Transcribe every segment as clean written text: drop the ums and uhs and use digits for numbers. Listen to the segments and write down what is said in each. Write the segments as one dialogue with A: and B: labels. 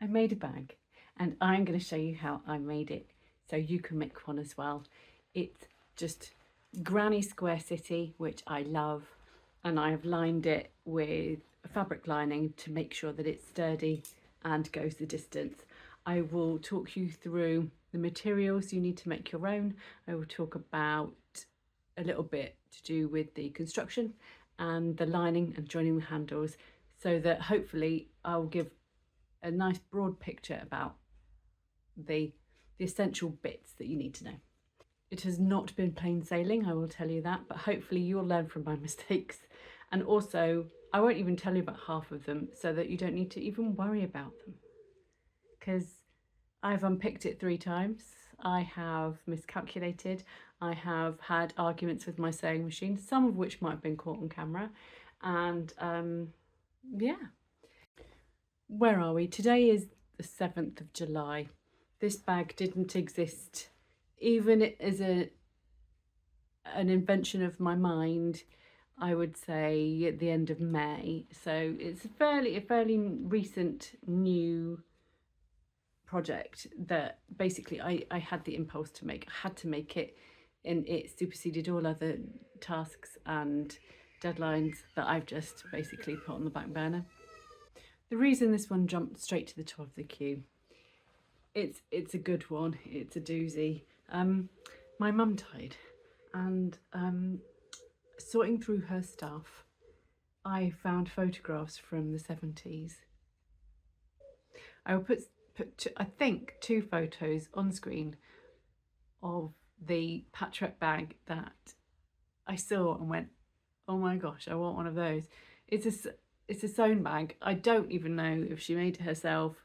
A: I made a bag and I'm going to show you how I made it so you can make one as well. It's just Granny Square City, which I love, and I have lined it with fabric lining to make sure that it's sturdy and goes the distance. I will talk you through the materials you need to make your own. I will talk about a little bit to do with the construction and the lining and joining the handles, so that hopefully I'll give a nice broad picture about the essential bits that you need to know. It has not been plain sailing, I will tell you that, but hopefully you'll learn from my mistakes. And also, I won't even tell you about half of them so that you don't need to even worry about them. Because I've unpicked it 3 times, I have miscalculated, I have had arguments with my sewing machine, some of which might have been caught on camera, and yeah. Where are we? Today is the 7th of July. This bag didn't exist, even as an invention of my mind, I would say at the end of May. So it's a fairly recent new project that basically I had the impulse to make. I had to make it, and it superseded all other tasks and deadlines that I've just basically put on the back burner. The reason this one jumped straight to the top of the queue, it's a good one, it's a doozy. My mum died, and sorting through her stuff, I found photographs from the 70s. I will put I think 2 photos on screen of the patchwork bag that I saw and went, oh my gosh, I want one of those. It's a sewn bag. I don't even know if she made it herself.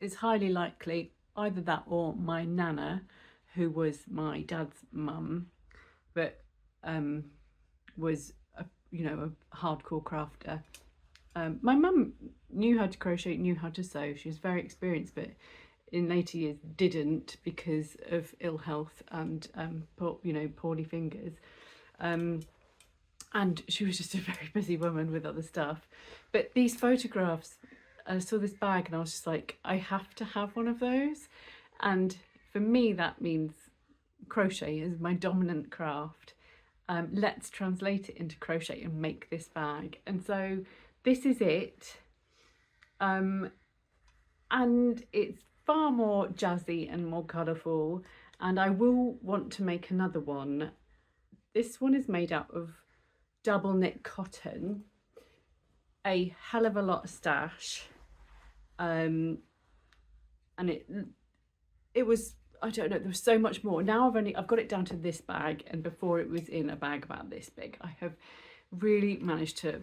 A: It's highly likely either that or my nana, who was my dad's mum, but was a hardcore crafter. My mum knew how to crochet, knew how to sew. She was very experienced, but in later years didn't because of ill health and poorly fingers. And she was just a very busy woman with other stuff. But these photographs, I saw this bag and I was just like, I have to have one of those. And for me, that means crochet is my dominant craft. Let's translate it into crochet and make this bag. And so this is it. And it's far more jazzy and more colourful. And I will want to make another one. This one is made out of double knit cotton, a hell of a lot of stash, and it was, I don't know, there was so much more. Now I've got it down to this bag, and before it was in a bag about this big. I have really managed to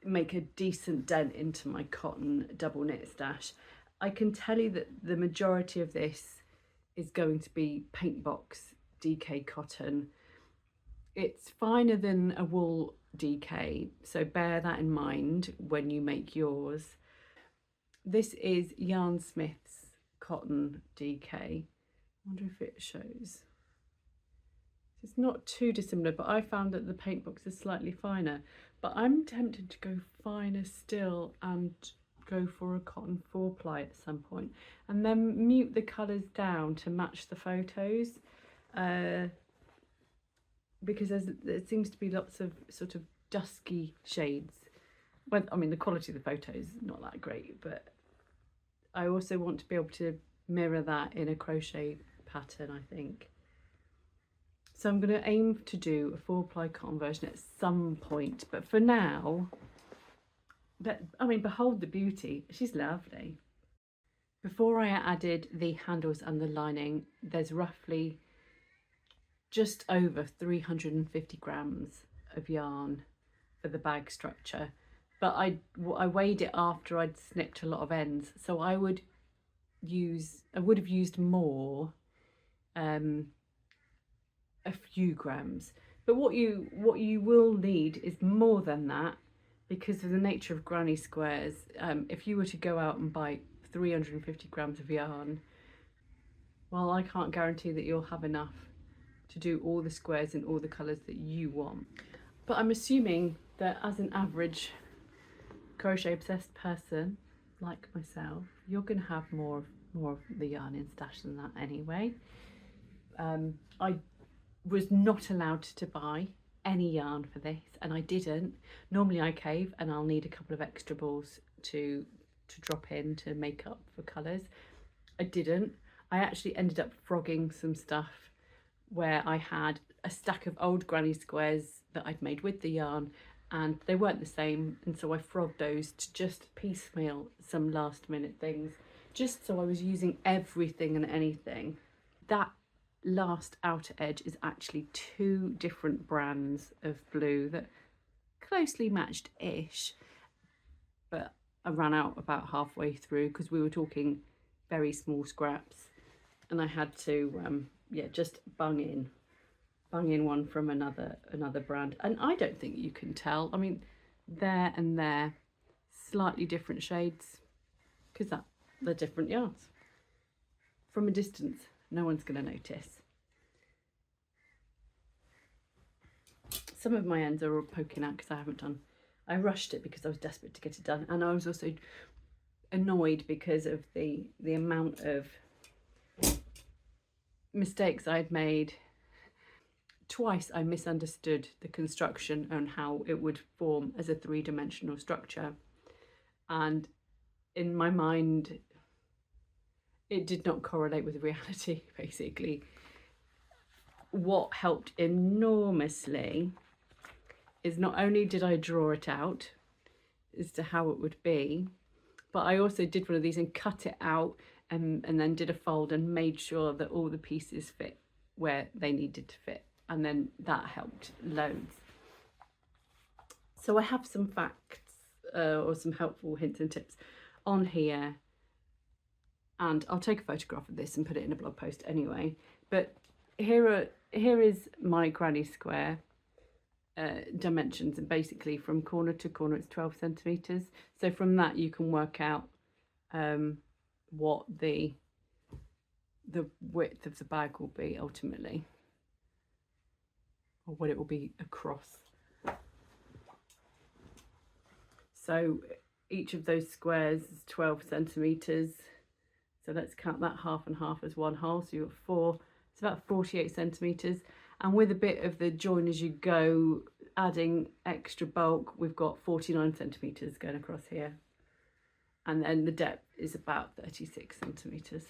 A: make a decent dent into my cotton double knit stash. I can tell you that the majority of this is going to be paint box DK cotton. It's finer than a wool DK, so bear that in mind when you make yours. This is Yarn Smith's cotton DK. I wonder if it shows. It's not too dissimilar, but I found that the paint box is slightly finer. But I'm tempted to go finer still and go for a cotton 4-ply at some point, and then mute the colours down to match the photos. Because there seems to be lots of sort of dusky shades. Well, I mean, the quality of the photos is not that great, but I also want to be able to mirror that in a crochet pattern, I think. So I'm going to aim to do a 4-ply cotton version at some point, but for now, behold the beauty. She's lovely. Before I added the handles and the lining, there's roughly just over 350 grams of yarn for the bag structure, but I weighed it after I'd snipped a lot of ends, so I would have used more, a few grams. But what you will need is more than that, because of the nature of granny squares. If you were to go out and buy 350 grams of yarn, well, I can't guarantee that you'll have enough to do all the squares in all the colours that you want. But I'm assuming that as an average crochet obsessed person, like myself, you're going to have more of the yarn in stash than that anyway. I was not allowed to buy any yarn for this, and I didn't. Normally I cave and I'll need a couple of extra balls to drop in to make up for colours. I didn't. I actually ended up frogging some stuff where I had a stack of old granny squares that I'd made with the yarn, and they weren't the same, and so I frogged those to just piecemeal some last minute things, just so I was using everything and anything. That last outer edge is actually 2 different brands of blue that closely matched ish, but I ran out about halfway through because we were talking very small scraps, and I had to yeah, just bung in one from another brand. And I don't think you can tell. I mean, there and there, slightly different shades, because they're different yarns. From a distance, no one's going to notice. Some of my ends are all poking out because I rushed it because I was desperate to get it done, and I was also annoyed because of the amount of mistakes I'd made. Twice I misunderstood the construction and how it would form as a 3-dimensional structure, and in my mind it did not correlate with reality. Basically, what helped enormously is not only did I draw it out as to how it would be, but I also did one of these and cut it out and then did a fold and made sure that all the pieces fit where they needed to fit, and then that helped loads. So I have some facts or some helpful hints and tips on here, and I'll take a photograph of this and put it in a blog post anyway. But here is my granny square dimensions, and basically from corner to corner it's 12 centimeters. So from that you can work out what the width of the bag will be ultimately, or what it will be across. So each of those squares is 12 centimeters. So let's count that half and half as 1 whole. So you've got 4, it's about 48 centimeters. And with a bit of the join as you go, adding extra bulk, we've got 49 centimeters going across here. And then the depth is about 36 centimeters.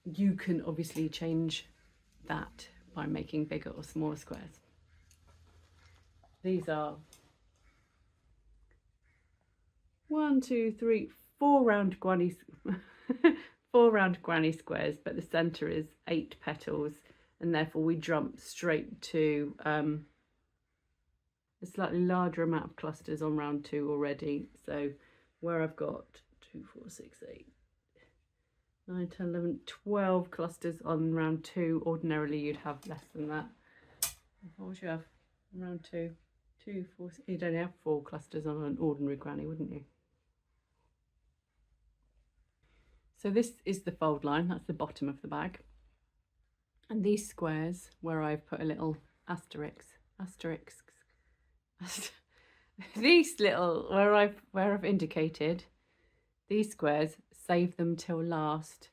A: You can obviously change that by making bigger or smaller squares. These are 4 round granny 4 round granny squares, but the center is 8 petals, and therefore we jump straight to a slightly larger amount of clusters on round 2 already. So where I've got 2, 4, 6, 8, 9, 10, 11, 12 clusters on round 2, ordinarily you'd have less than that. What would you have on round 2? 2, 4, 6, you'd only have 4 clusters on an ordinary granny, wouldn't you? So this is the fold line, that's the bottom of the bag. And these squares where I've put a little asterisk, these little, where I've indicated, these squares, save them till last.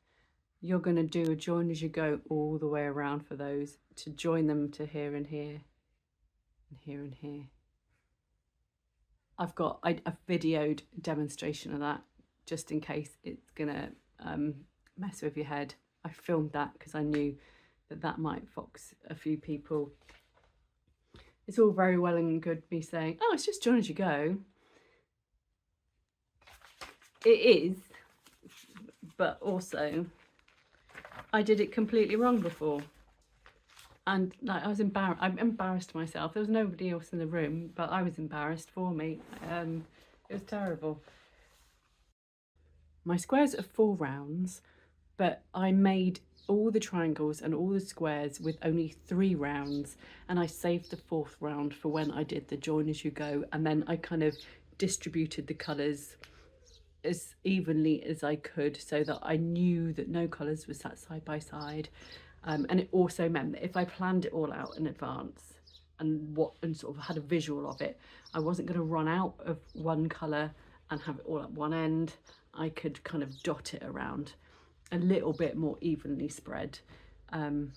A: You're going to do a join as you go all the way around for those, to join them to here and here, and here and here. I've got a videoed demonstration of that, just in case it's gonna mess with your head. I filmed that because I knew that might fox a few people. It's all very well and good me saying, oh, it's just join as you go. It is, but also I did it completely wrong before, and like I embarrassed myself. There was nobody else in the room, but I was embarrassed for me. It was terrible. My squares are 4 rounds, but I made all the triangles and all the squares with only 3 rounds, and I saved the 4th round for when I did the join as you go, and then I kind of distributed the colours as evenly as I could so that I knew that no colours were sat side by side. And it also meant that if I planned it all out in advance, and sort of had a visual of it. I wasn't going to run out of one colour and have it all at one end. I could kind of dot it around a little bit more evenly spread, and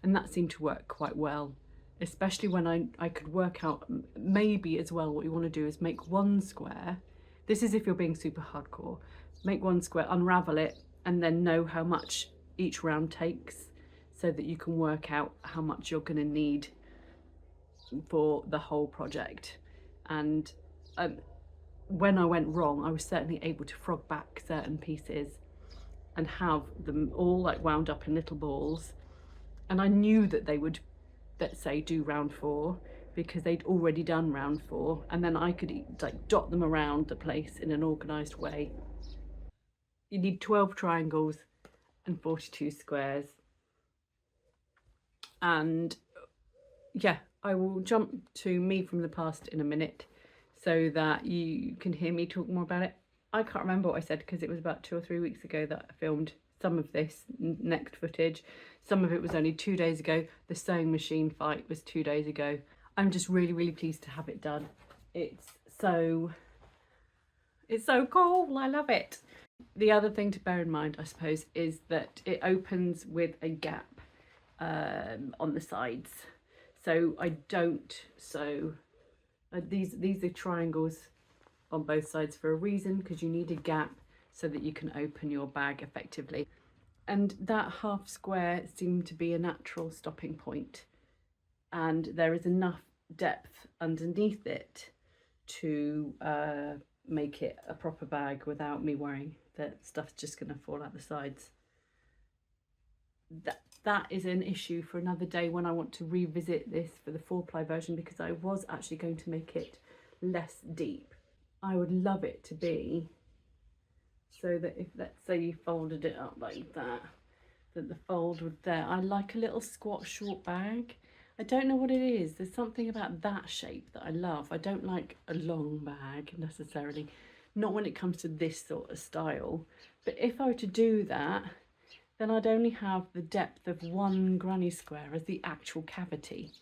A: that seemed to work quite well, especially when I could work out maybe as well what you want to do is make one square. This is if you're being super hardcore. Make one square, unravel it, and then know how much each round takes so that you can work out how much you're going to need for the whole project. And when I went wrong, I was certainly able to frog back certain pieces and have them all like wound up in little balls. And I knew that they would, let's say, do round 4 because they'd already done round 4, and then I could like dot them around the place in an organised way. You need 12 triangles and 42 squares. And yeah, I will jump to me from the past in a minute so that you can hear me talk more about it. I can't remember what I said because it was about 2 or 3 weeks ago that I filmed some of this next footage. Some of it was only 2 days ago. The sewing machine fight was 2 days ago. I'm just really, really pleased to have it done. It's so cool. I love it. The other thing to bear in mind, I suppose, is that it opens with a gap on the sides. So I don't sew. These are triangles on both sides for a reason, because you need a gap so that you can open your bag effectively. And that half square seemed to be a natural stopping point, and there is enough depth underneath it to make it a proper bag without me worrying that stuff's just going to fall out the sides. That is an issue for another day when I want to revisit this for the 4-ply version, because I was actually going to make it less deep. I would love it to be so that if, let's say, you folded it up like that, that the fold would there. I like a little squat short bag. I don't know what it is. There's something about that shape that I love. I don't like a long bag necessarily, not when it comes to this sort of style. But if I were to do that, then I'd only have the depth of one granny square as the actual cavity.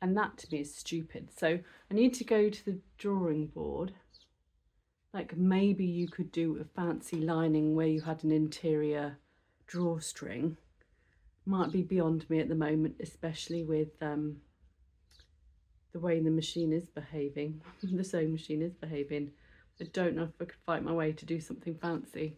A: And that to me is stupid. So I need to go to the drawing board. Like maybe you could do a fancy lining where you had an interior drawstring. Might be beyond me at the moment, especially with the way the machine is behaving, the sewing machine is behaving. I don't know if I could fight my way to do something fancy.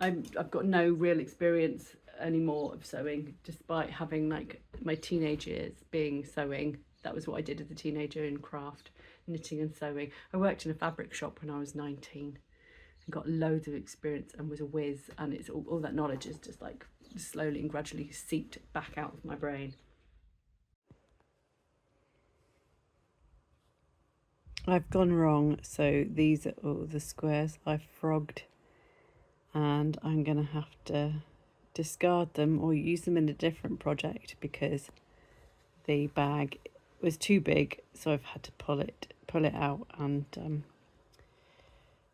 A: I've got no real experience anymore of sewing, despite having like my teenage years being sewing. That was what I did as a teenager in craft, knitting and sewing. I worked in a fabric shop when I was 19 and got loads of experience and was a whiz, and it's all that knowledge is just like slowly and gradually seeped back out of my brain. I've gone wrong, so these are all the squares I've frogged, and I'm gonna have to discard them or use them in a different project because the bag was too big, so I've had to pull it out, and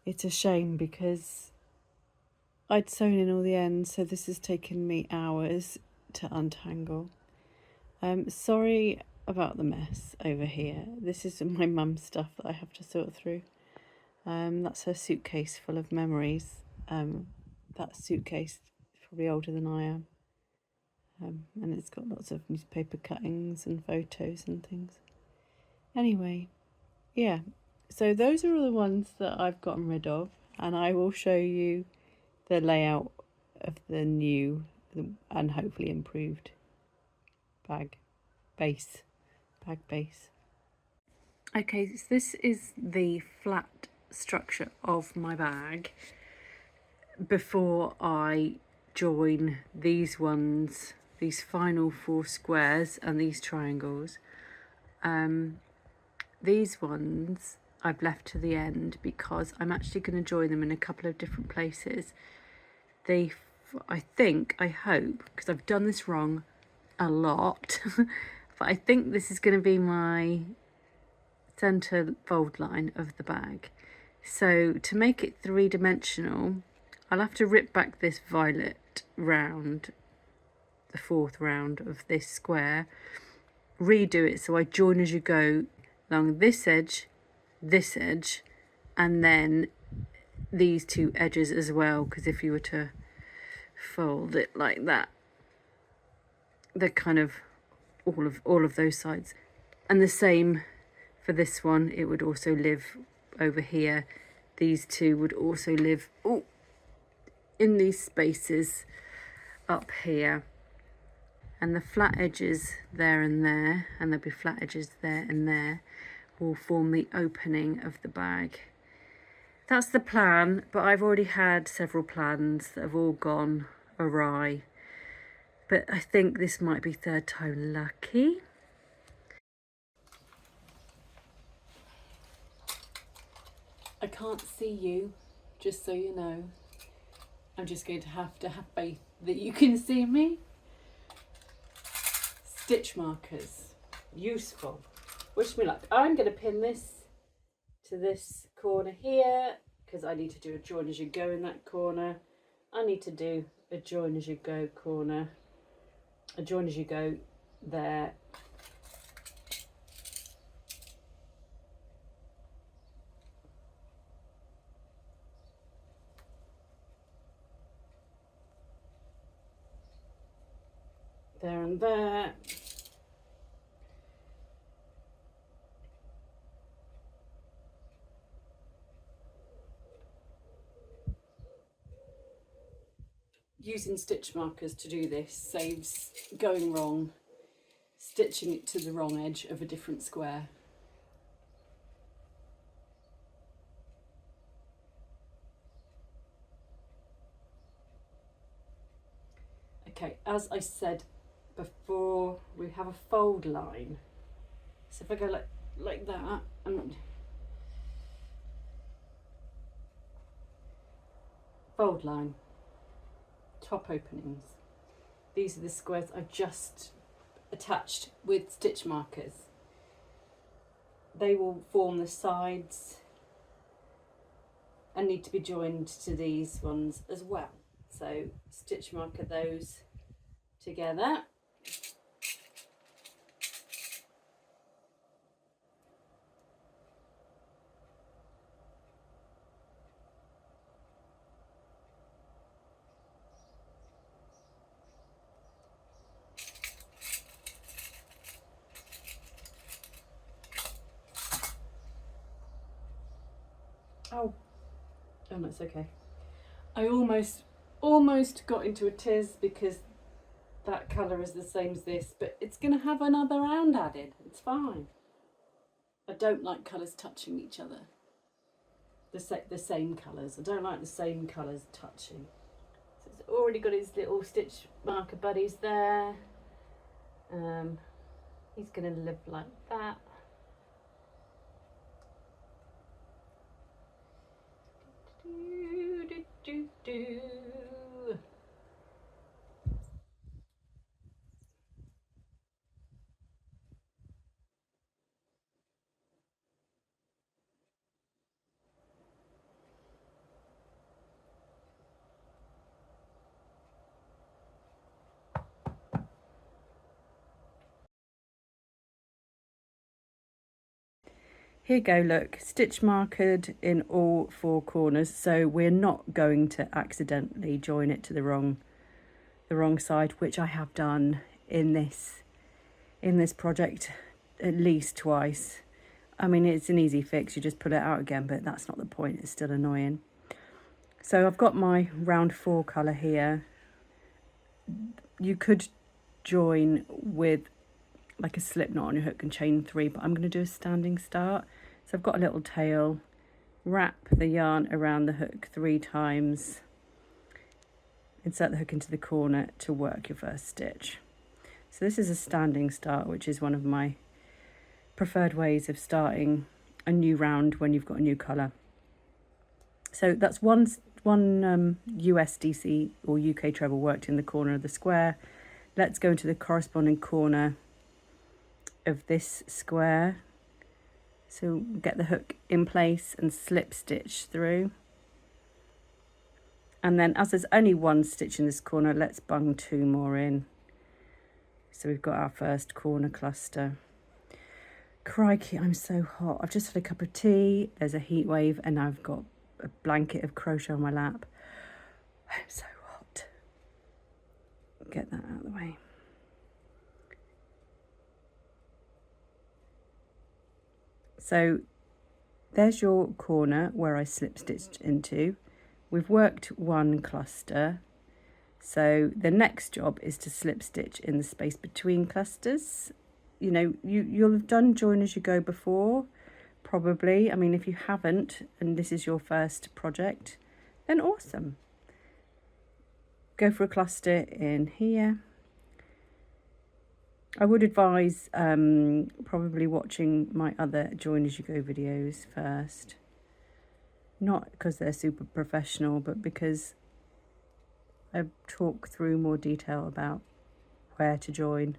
A: it's a shame because I'd sewn in all the ends, so this has taken me hours to untangle. Sorry about the mess over here. This is my mum's stuff that I have to sort through. That's her suitcase full of memories. That suitcase is probably older than I am. And it's got lots of newspaper cuttings and photos and things. Anyway, yeah, so those are all the ones that I've gotten rid of, and I will show you the layout of the new and hopefully improved bag base. Okay, so this is the flat structure of my bag before I join these ones, these final 4 squares and these triangles. These ones I've left to the end because I'm actually going to join them in a couple of different places. I hope, because I've done this wrong a lot, but I think this is going to be my centre fold line of the bag. So to make it 3-dimensional, I'll have to rip back this violet round the 4th round of this square, redo it so I join as you go along this edge, and then these 2 edges as well, because if you were to fold it like that, they're kind of all of those sides. And the same for this one, it would also live over here. These 2 would also live in these spaces up here, and the flat edges there and there, and there'll be flat edges there and there, will form the opening of the bag. That's the plan, but I've already had several plans that have all gone awry, but I think this might be 3rd time lucky. I can't see you, just so you know. I'm just going to have faith that you can see me. Stitch markers, useful. Wish me luck. I'm going to pin this to this corner here because I need to do a join as you go in that corner. I need to do a join as you go corner, a join as you go there. There and there. Using stitch markers to do this saves going wrong, stitching it to the wrong edge of a different square. Okay, as I said before, we have a fold line. So if I go like that, and fold line, top openings. These are the squares I've just attached with stitch markers. They will form the sides and need to be joined to these ones as well. So stitch marker those together. Oh no, it's okay. I almost got into a tiz because that colour is the same as this, but it's going to have another round added. It's fine. I don't like colours touching each other. The same colours. I don't like the same colours touching. So it's already got his little stitch marker buddies there. He's going to live like that. Do. Here you go, look, stitch markered in all 4 corners, so we're not going to accidentally join it to the wrong side, which I have done in this project at least twice. I mean, it's an easy fix, you just pull it out again, but that's not the point, it's still annoying. So I've got my round 4 colour here. You could join with like a slip knot on your hook and chain 3, but I'm going to do a standing start. So I've got a little tail, wrap the yarn around the hook 3 times, insert the hook into the corner to work your first stitch. So this is a standing start, which is one of my preferred ways of starting a new round when you've got a new colour. So that's one USDC or UK treble worked in the corner of the square. Let's go into the corresponding corner of this square. So get the hook in place and slip stitch through. And then as there's only 1 stitch in this corner, let's bung 2 more in. So we've got our first corner cluster. Crikey, I'm so hot. I've just had a cup of tea, there's a heat wave, and I've got a blanket of crochet on my lap. I'm so hot. Get that out of the way. So there's your corner where I slip stitched into. We've worked one cluster. So the next job is to slip stitch in the space between clusters. You know, you'll have done join as you go before, probably. I mean, if you haven't, and this is your first project, then awesome. Go for a cluster in here. I would advise probably watching my other join as you go videos first. Not because they're super professional, but because I talk through more detail about where to join.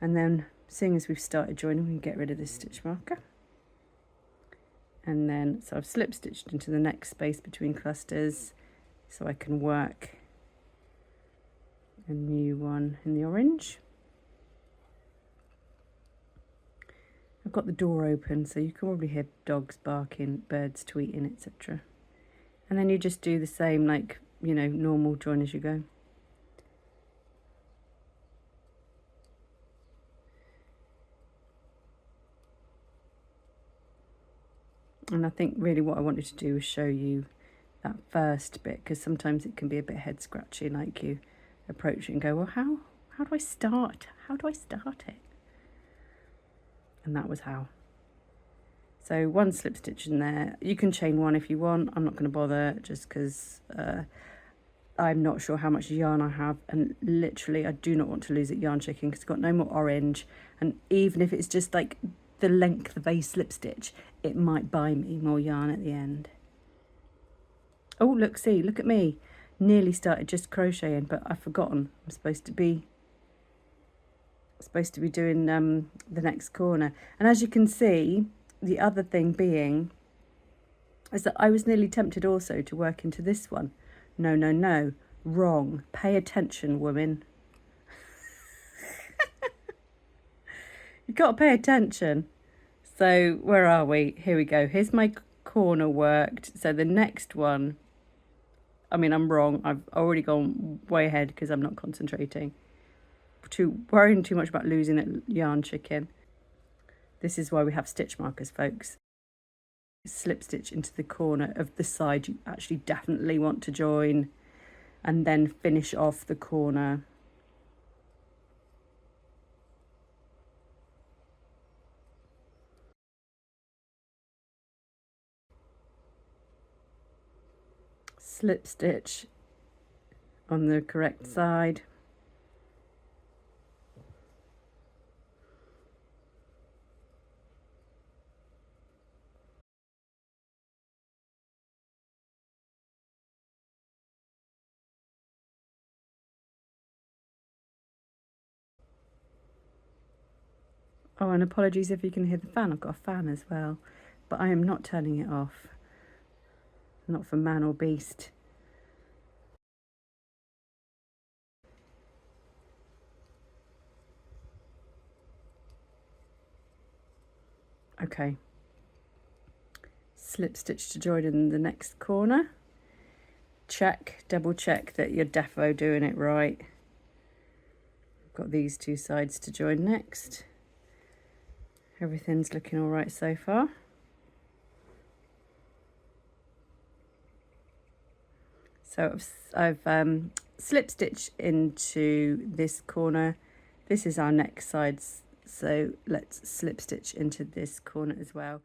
A: And then, seeing as we've started joining, we can get rid of this stitch marker. And then, so I've slip stitched into the next space between clusters, so I can work a new one in the orange. I've got the door open, so you can probably hear dogs barking, birds tweeting, etc. And then you just do the same, like, you know, normal join as you go. And I think really what I wanted to do was show you that first bit, because sometimes it can be a bit head scratchy, like you approach it and go, well, how do I start? How do I start it? And that was how. So one slip stitch in there. You can chain one if you want. I'm not going to bother, just because I'm not sure how much yarn I have, and literally I do not want to lose it yarn checking because I've got no more orange, and even if it's just like the length of a slip stitch, it might buy me more yarn at the end. Oh, look, see, look at me. Nearly started just crocheting, but I've forgotten. I'm supposed to be doing the next corner. And as you can see, the other thing being is that I was nearly tempted also to work into this one. No, no, no, wrong. Pay attention, women. You've got to pay attention. So where are we? Here we go. Here's my corner worked. So the next one, I mean, I'm wrong. I've already gone way ahead because I'm not concentrating. Worrying too much about losing it yarn chicken. This is why we have stitch markers, folks. Slip stitch into the corner of the side you actually definitely want to join, and then finish off the corner. Slip stitch on the correct side. Oh, and apologies if you can hear the fan. I've got a fan as well, but I am not turning it off. Not for man or beast. Okay. Slip stitch to join in the next corner. Check, double check that you're defo doing it right. Got these two sides to join next. Everything's looking all right so far. So I've slip stitched into this corner. This is our next side, so let's slip stitch into this corner as well.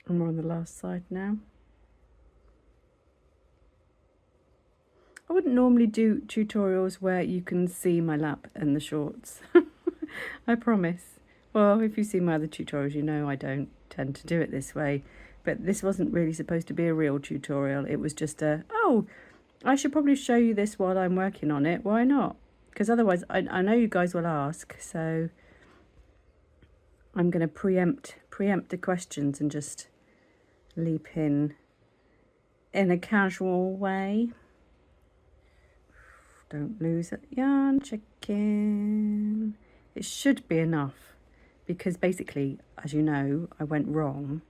A: And we're on the last side now. I wouldn't normally do tutorials where you can see my lap and the shorts. I promise. Well, if you see my other tutorials, you know I don't tend to do it this way. But this wasn't really supposed to be a real tutorial. It was just a, oh, I should probably show you this while I'm working on it. Why not? Because otherwise, I know you guys will ask, so I'm going to preempt the questions and just leap in a casual way. Don't lose it. Yarn chicken. It should be enough, because basically, as you know, I went wrong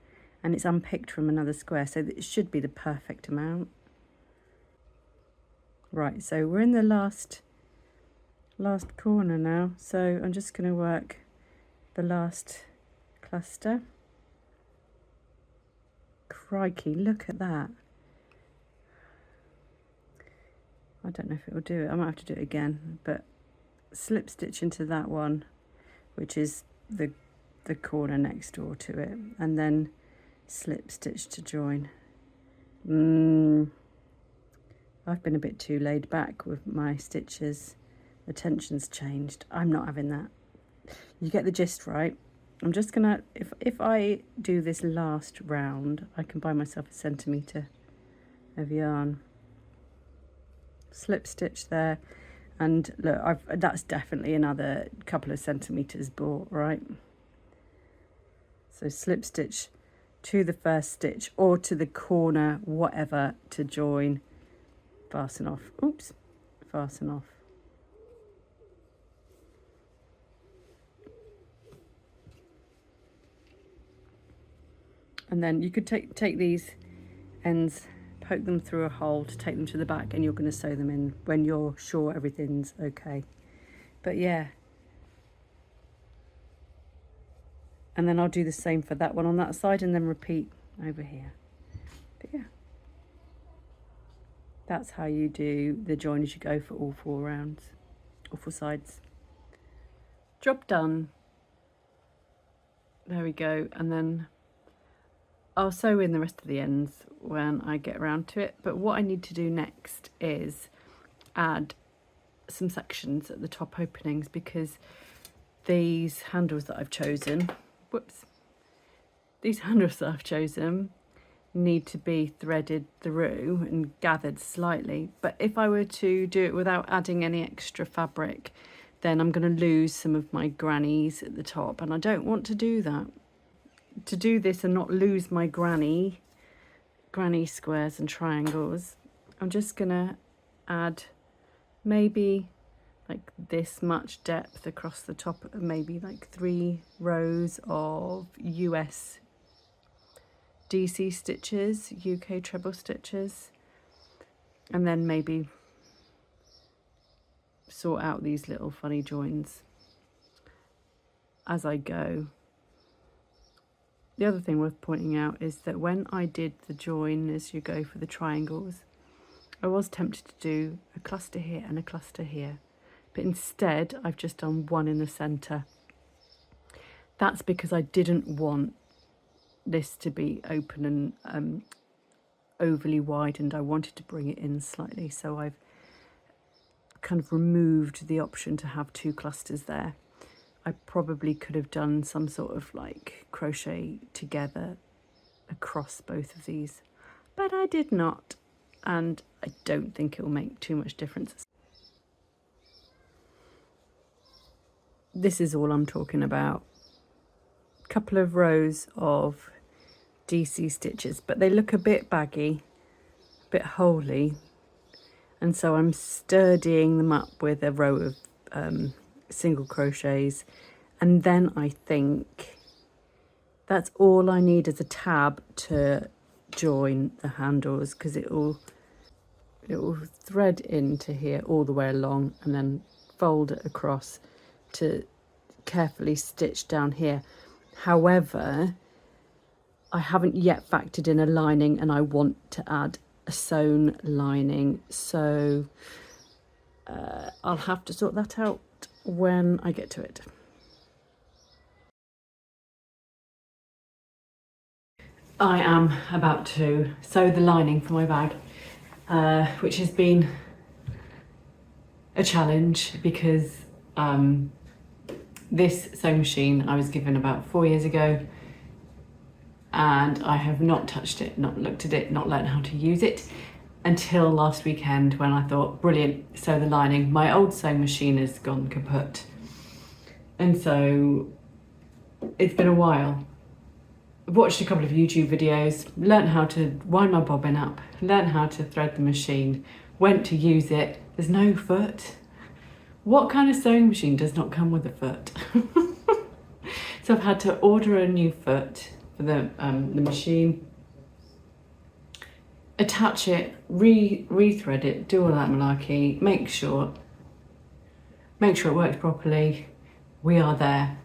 A: and it's unpicked from another square, so it should be the perfect amount. Right, so we're in the last corner now, so I'm just going to work the last cluster. Crikey, look at that. I don't know if it will do it. I might have to do it again, but slip stitch into that one, which is the corner next door to it, and then slip stitch to join. I've been a bit too laid back with my stitches. The tension's changed. I'm not having that. You get the gist, right? I'm just gonna, if I do this last round, I can buy myself a centimetre of yarn. Slip stitch there, and look, that's definitely another couple of centimetres bought, right? So slip stitch to the first stitch or to the corner, whatever, to join, fasten off. Oops, fasten off. And then you could take these ends, poke them through a hole to take them to the back, and you're going to sew them in when you're sure everything's okay. But yeah, and then I'll do the same for that one on that side, and then repeat over here. But yeah, that's how you do the join as you go for all 4 rounds, all 4 sides. Job done. There we go. And then I'll sew in the rest of the ends when I get around to it. But what I need to do next is add some sections at the top openings, because these handles that I've chosen, these handles that I've chosen need to be threaded through and gathered slightly. But if I were to do it without adding any extra fabric, then I'm going to lose some of my grannies at the top, and I don't want to do that. To do this and not lose my granny squares and triangles, I'm just gonna add maybe like this much depth across the top, maybe like 3 rows of US DC stitches, UK treble stitches, and then maybe sort out these little funny joins as I go. The other thing worth pointing out is that when I did the join as you go for the triangles, I was tempted to do a cluster here and a cluster here, but instead I've just done one in the centre. That's because I didn't want this to be open and overly widened. I wanted to bring it in slightly, so I've kind of removed the option to have 2 clusters there. I probably could have done some sort of like crochet together across both of these, but I did not, and I don't think it will make too much difference. This is all I'm talking about. A couple of rows of DC stitches, but they look a bit baggy, a bit holey, and so I'm sturdying them up with a row of single crochets, and then I think that's all I need as a tab to join the handles, because it will thread into here all the way along and then fold it across to carefully stitch down here. However, I haven't yet factored in a lining, and I want to add a sewn lining, so I'll have to sort that out when I get to it. I am about to sew the lining for my bag, which has been a challenge because this sewing machine I was given about 4 years ago and I have not touched it, not looked at it, not learned how to use it until last weekend, when I thought, brilliant, sew the lining. My old sewing machine has gone kaput, and so it's been a while. I've watched a couple of YouTube videos, learned how to wind my bobbin up, learned how to thread the machine, went to use it. There's no foot. What kind of sewing machine does not come with a foot? So I've had to order a new foot for the machine, attach it, re-thread it, do all that malarkey, make sure it works properly. We are there.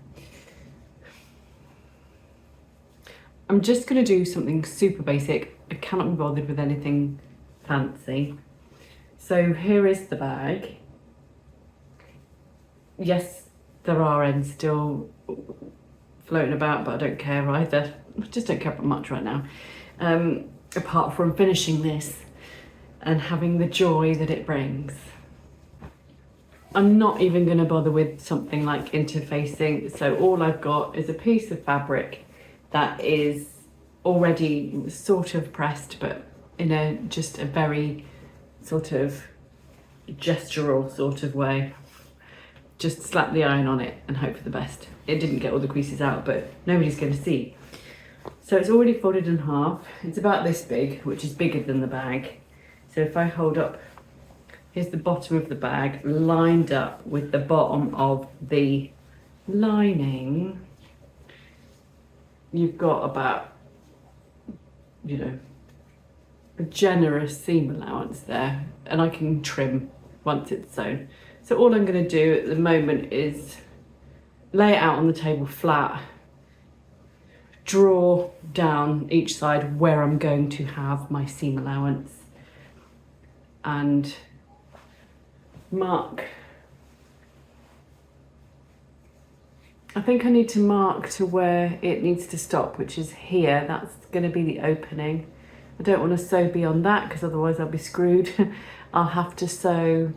A: I'm just going to do something super basic. I cannot be bothered with anything fancy. So here is the bag. Yes, there are ends still floating about, but I don't care either. I just don't care much right now. Apart from finishing this and having the joy that it brings. I'm not even going to bother with something like interfacing. So all I've got is a piece of fabric that is already sort of pressed, but in just a very sort of gestural sort of way. Just slap the iron on it and hope for the best. It didn't get all the creases out, but nobody's going to see. So it's already folded in half. It's about this big, which is bigger than the bag. So if I hold up, here's the bottom of the bag lined up with the bottom of the lining. You've got about, you know, a generous seam allowance there, and I can trim once it's sewn. So all I'm going to do at the moment is lay it out on the table flat, draw down each side where I'm going to have my seam allowance, and mark. I think I need to mark to where it needs to stop, which is here. That's going to be the opening. I don't want to sew beyond that because otherwise I'll be screwed. I'll have to sew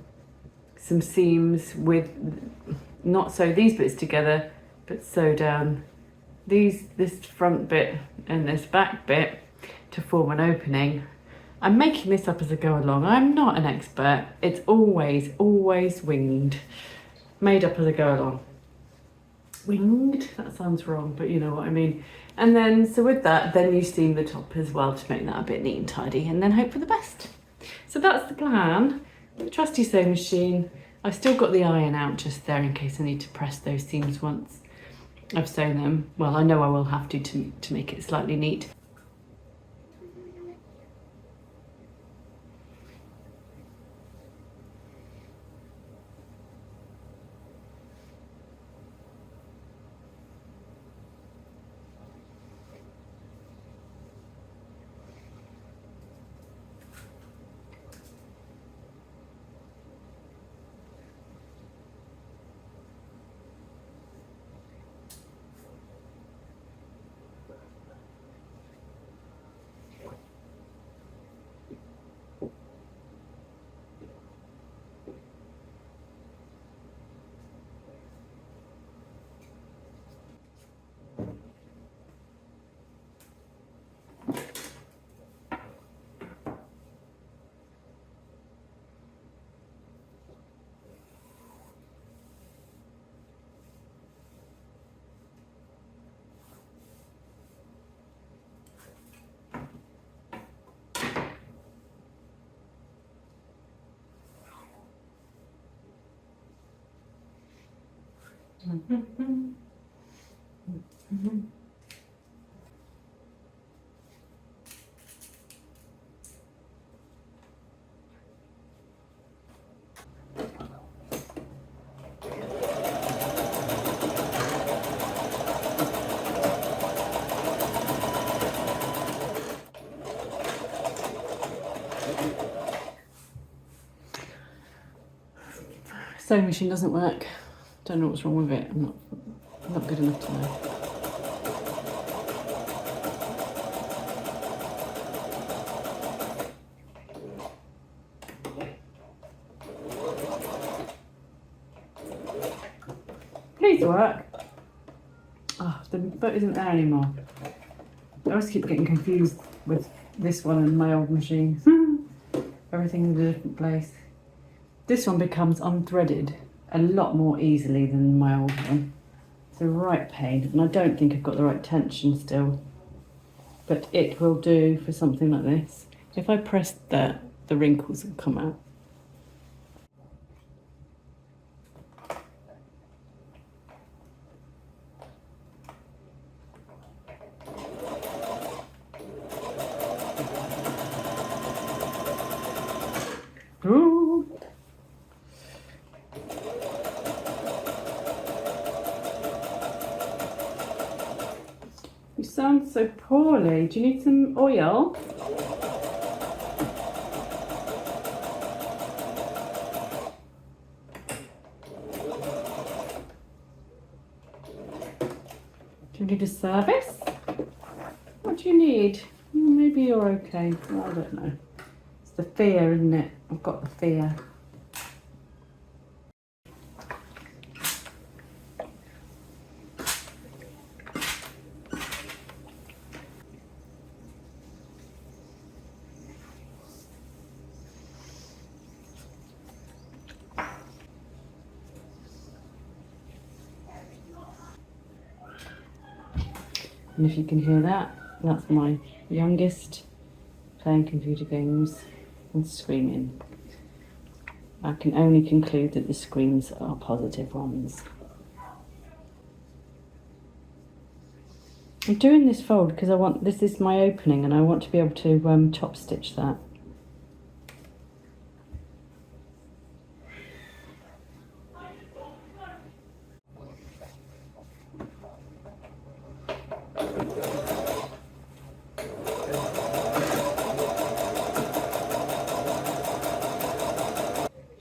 A: some seams with, not sew these bits together, but sew down this front bit and this back bit to form an opening. I'm making this up as I go along. I'm not an expert. It's always winged, made up as I go along. Winged? That sounds wrong, but you know what I mean. And then, so with that, then you seam the top as well to make that a bit neat and tidy, and then hope for the best. So that's the plan. The trusty sewing machine. I've still got the iron out just there in case I need to press those seams once I've sewn them. Well, I know I will have to make it slightly neat. Sewing machine doesn't work. Don't know what's wrong with it. I'm not good enough to know. Please work. Oh, the foot isn't there anymore. I always keep getting confused with this one and my old machine. Everything in a different place. This one becomes unthreaded a lot more easily than my old one. It's a right pain, and I don't think I've got the right tension still. But it will do for something like this. If I press that, the wrinkles will come out. Ooh. You sound so poorly. Do you need some oil? Do you need a service? What do you need? Maybe you're okay. Well, I don't know. It's the fear, isn't it? I've got the fear. And if you can hear that, that's my youngest playing computer games and screaming. I can only conclude that the screams are positive ones. I'm doing this fold because this is my opening and I want to be able to top stitch that.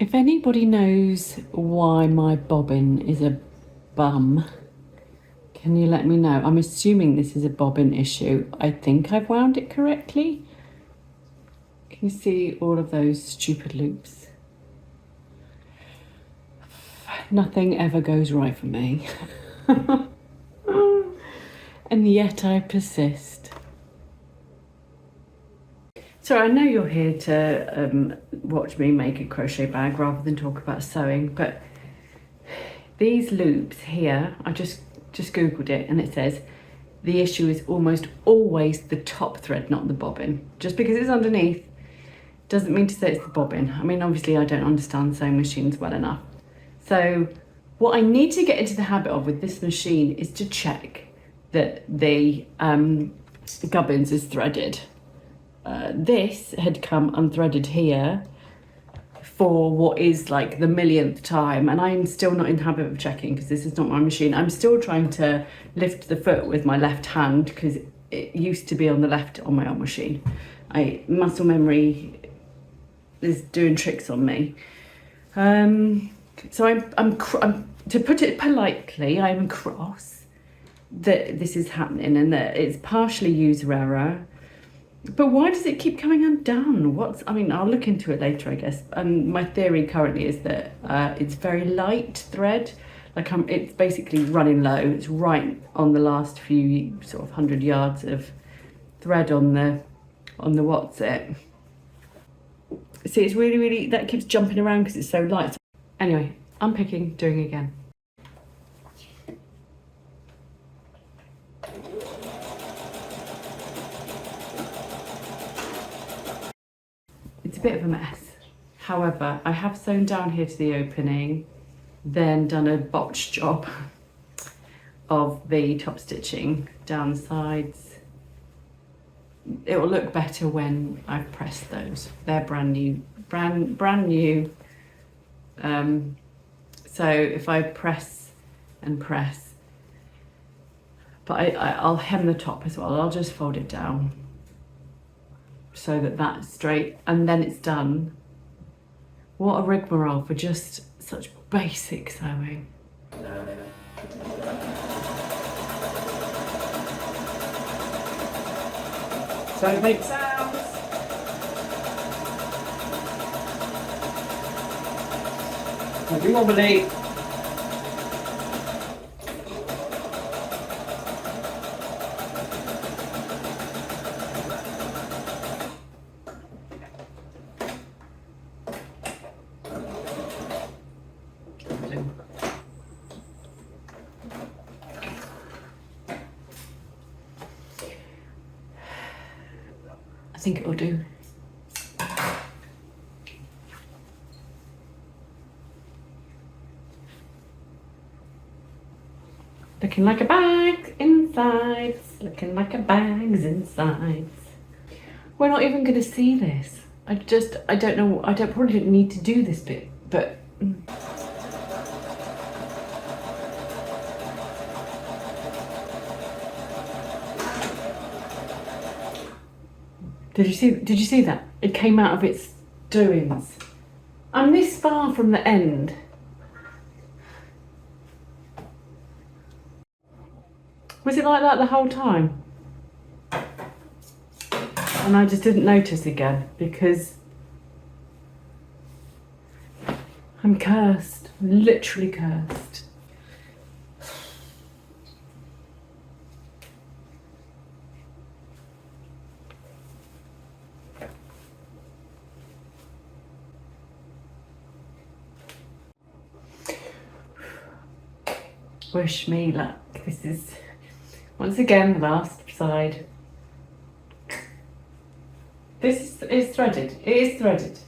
A: If anybody knows why my bobbin is a bum, can you let me know? I'm assuming this is a bobbin issue. I think I've wound it correctly. Can you see all of those stupid loops? Nothing ever goes right for me. And yet I persist. So I know you're here to watch me make a crochet bag rather than talk about sewing, but these loops here, I just googled it and it says the issue is almost always the top thread, not the bobbin. Just because it's underneath doesn't mean to say it's the bobbin. I mean, obviously I don't understand sewing machines well enough. So what I need to get into the habit of with this machine is to check that the gubbins is threaded. This had come unthreaded here for what is like the millionth time, and I'm still not in the habit of checking because this is not my machine. I'm still trying to lift the foot with my left hand because it used to be on the left on my old machine. Muscle memory is doing tricks on me. So I'm to put it politely, I'm cross that this is happening and that it's partially user error. But why does it keep coming undone? I mean, I'll look into it later, I guess. And my theory currently is that it's very light thread. Like it's basically running low. It's right on the last few sort of 100 yards of thread on the what's it. See, it's really, that keeps jumping around because it's so light. Anyway, unpicking, doing it again. It's a bit of a mess. However, I have sewn down here to the opening, then done a botched job of the top stitching down the sides. It will look better when I've pressed those. They're brand new. So if I press and press, but I'll hem the top as well. I'll just fold it down so that that's straight and then it's done. What a rigmarole for just such basic sewing. So it makes sounds. Don't be wobbly. I think it will do. Looking like a bag inside, looking like a bag's inside. We're not even going to see this. I don't know, probably don't need to do this bit, but... Did you see that? It came out of its doings. I'm this far from the end. Was it like that the whole time? And I just didn't notice again because I'm cursed, literally cursed. Wish me luck. This is once again the last side. This is threaded. It is threaded.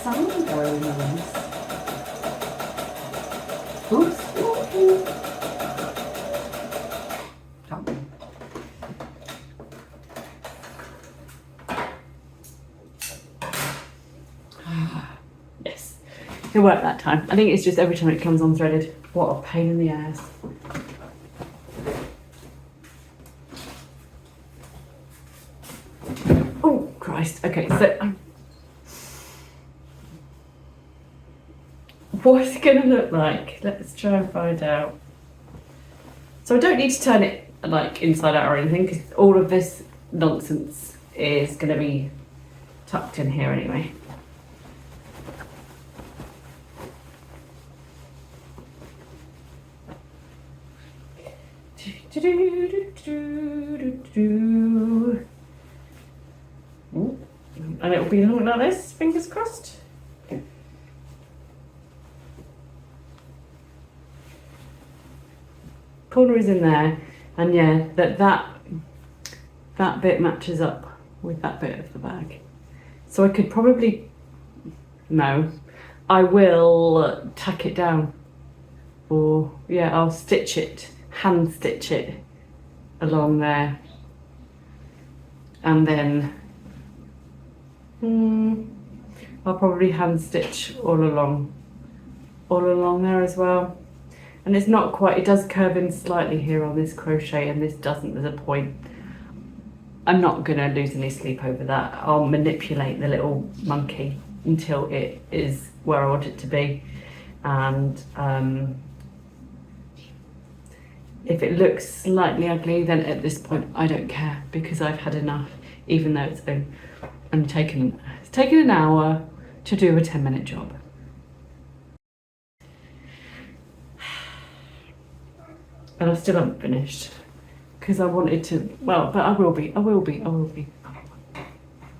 A: Sound very nice. Oops. Yes, it worked that time. I think it's just every time it comes unthreaded. What a pain in the ass. Oh Christ. Okay, so what's it gonna look like? Let's try and find out. So I don't need to turn it like inside out or anything because all of this nonsense is gonna be tucked in here anyway. Ooh. And it'll be something like this, fingers crossed. Corner is in there, and yeah, that bit matches up with that bit of the bag. So I could probably, no, I will tack it down, or yeah, I'll stitch it, hand stitch it along there, and then I'll probably hand stitch all along there as well. And it's not quite, it does curve in slightly here on this crochet, and this doesn't. There's a point. I'm not gonna lose any sleep over that. I'll manipulate the little monkey until it is where I want it to be. And if it looks slightly ugly, then at this point I don't care because I've had enough, even though it's taken an hour to do a 10-minute job. And I still haven't finished because I wanted to, well, but I will be.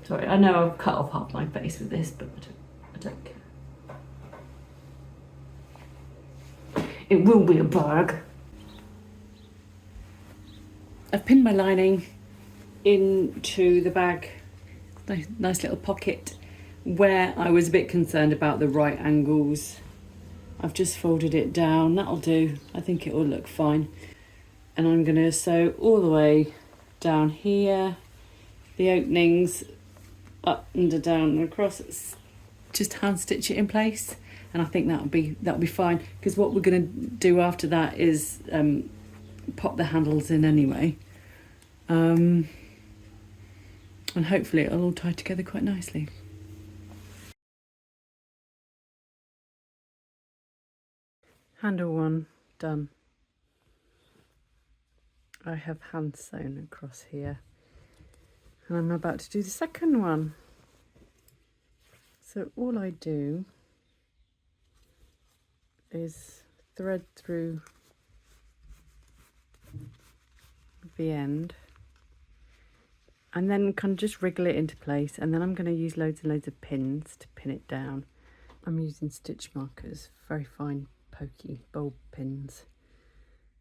A: Sorry, I know I've cut off half my face with this, but I don't care. It will be a bag. I've pinned my lining into the bag, nice little pocket, where I was a bit concerned about the right angles. I've just folded it down, that'll do. I think it will look fine. And I'm gonna sew all the way down here, the openings up and down and across, just hand stitch it in place. And I think that'll be fine, because what we're gonna do after that is pop the handles in anyway. And hopefully it'll all tie together quite nicely. Handle one done. I have hand sewn across here, and I'm about to do the second one. So all I do is thread through the end, and then kind of just wriggle it into place, and then I'm going to use loads and loads of pins to pin it down. I'm using stitch markers, very fine pokey bulb pins,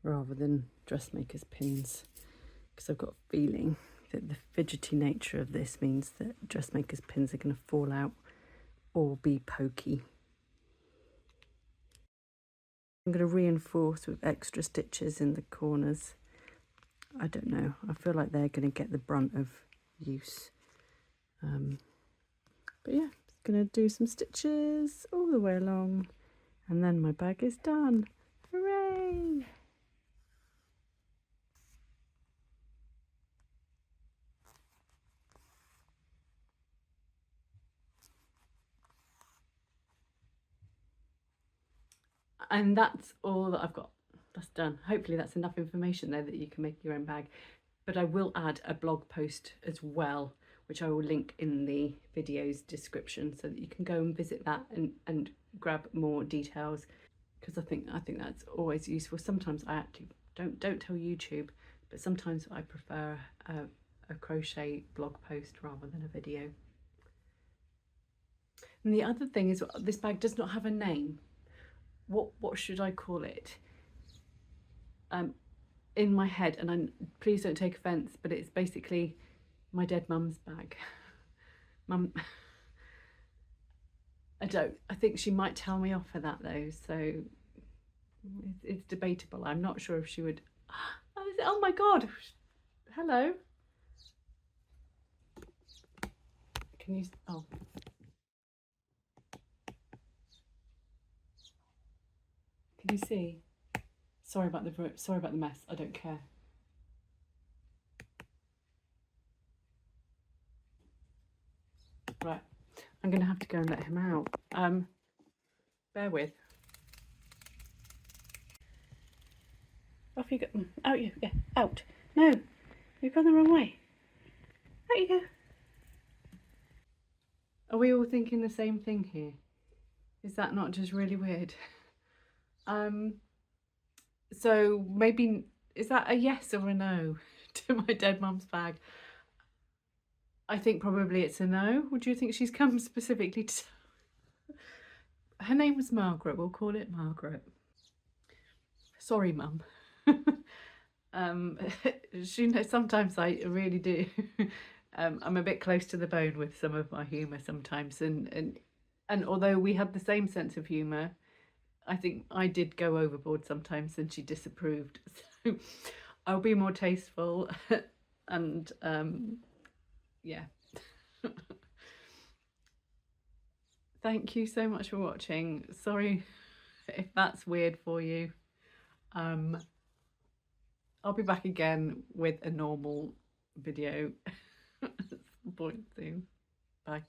A: rather than dressmaker's pins, because I've got a feeling that the fidgety nature of this means that dressmaker's pins are going to fall out or be pokey. I'm going to reinforce with extra stitches in the corners. I don't know, I feel like they're going to get the brunt of use. But yeah, just going to do some stitches all the way along, and then my bag is done. Hooray! And that's all that I've got. That's done. Hopefully that's enough information there that you can make your own bag. But I will add a blog post as well, which I will link in the video's description, so that you can go and visit that and grab more details, because I think that's always useful. Sometimes I actually don't tell YouTube, but sometimes I prefer a crochet blog post rather than a video. And the other thing is, this bag does not have a name. What should I call it? In my head, and please don't take offence, but it's basically my dead mum's bag. Mum, I think she might tell me off for that though, so it's debatable. I'm not sure if she would. Oh my god, hello. Can you, oh. Can you see? Sorry about the mess. I don't care. Right, I'm gonna have to go and let him out. Bear with. Off you go. Out you go. Out. No, you've gone the wrong way. Out you go. Are we all thinking the same thing here? Is that not just really weird? So maybe, is that a yes or a no to my dead mum's bag? I think probably it's a no. Would you think she's come specifically to... Her name was Margaret. We'll call it Margaret. Sorry, Mum. She knows sometimes I really do. I'm a bit close to the bone with some of my humour sometimes, and although we had the same sense of humour, I think I did go overboard sometimes and she disapproved. So I'll be more tasteful and yeah. Thank you so much for watching. Sorry if that's weird for you. I'll be back again with a normal video at some point soon. Bye.